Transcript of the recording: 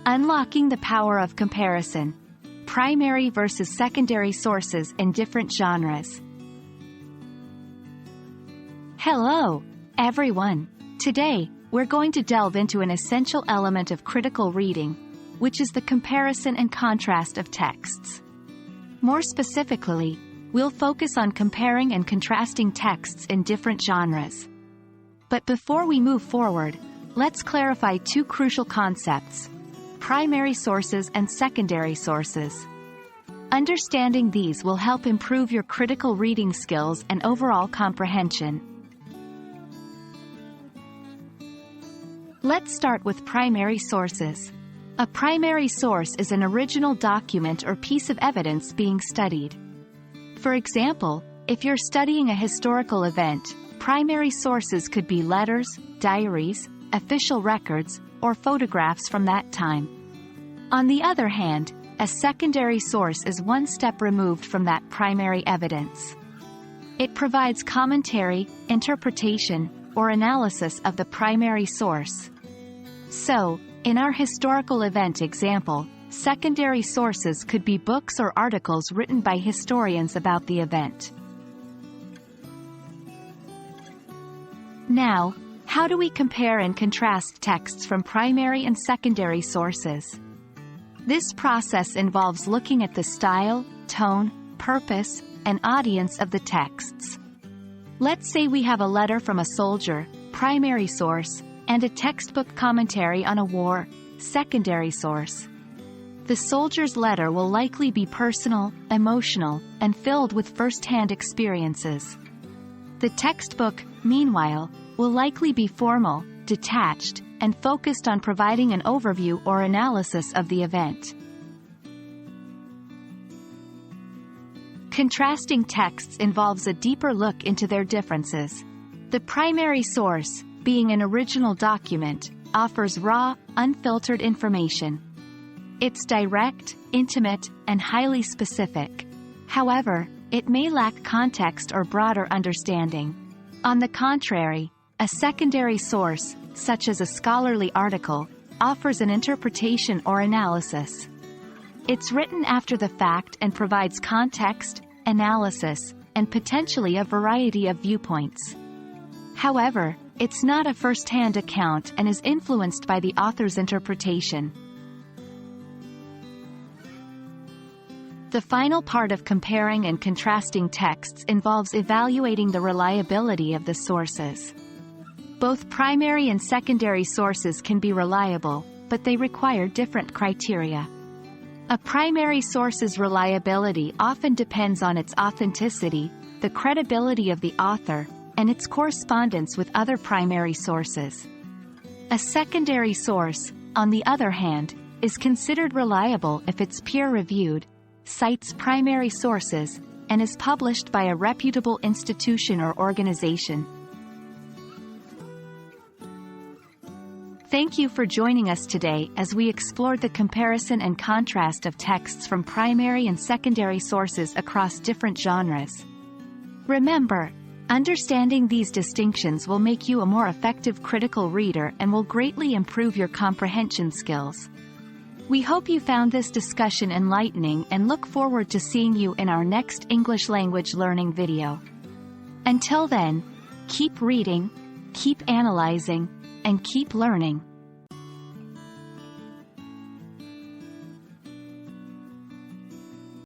Unlocking the power of comparison. Primary versus secondary sources in different genres. Hello, everyone. Today, we're going to delve into an essential element of critical reading, which is the comparison and contrast of texts. More specifically, we'll focus on comparing and contrasting texts in different genres. But before we move forward, let's clarify two crucial concepts: primary sources and secondary sources. Understanding these will help improve your critical reading skills and overall comprehension. Let's start with primary sources. A primary source is an original document or piece of evidence being studied. For example, if you're studying a historical event, primary sources could be letters, diaries, official records, or photographs from that time. On the other hand, a secondary source is one step removed from that primary evidence. It provides commentary, interpretation, or analysis of the primary source. So, in our historical event example, secondary sources could be books or articles written by historians about the event. Now, how do we compare and contrast texts from primary and secondary sources? This process involves looking at the style, tone, purpose, and audience of the texts. Let's say we have a letter from a soldier, primary source, and a textbook commentary on a war, secondary source. The soldier's letter will likely be personal, emotional, and filled with first-hand experiences. The textbook, meanwhile, will likely be formal, detached, and focused on providing an overview or analysis of the event. Contrasting texts involves a deeper look into their differences. The primary source, being an original document, offers raw, unfiltered information. It's direct, intimate, and highly specific. However, it may lack context or broader understanding. On the contrary, a secondary source, such as a scholarly article, offers an interpretation or analysis. It's written after the fact and provides context, analysis, and potentially a variety of viewpoints. However, it's not a first-hand account and is influenced by the author's interpretation. The final part of comparing and contrasting texts involves evaluating the reliability of the sources. Both primary and secondary sources can be reliable, but they require different criteria. A primary source's reliability often depends on its authenticity, the credibility of the author, and its correspondence with other primary sources. A secondary source, on the other hand, is considered reliable if it's peer-reviewed, cites primary sources, and is published by a reputable institution or organization. Thank you for joining us today as we explored the comparison and contrast of texts from primary and secondary sources across different genres. Remember, understanding these distinctions will make you a more effective critical reader and will greatly improve your comprehension skills. We hope you found this discussion enlightening and look forward to seeing you in our next English language learning video. Until then, keep reading, keep analyzing, and keep learning.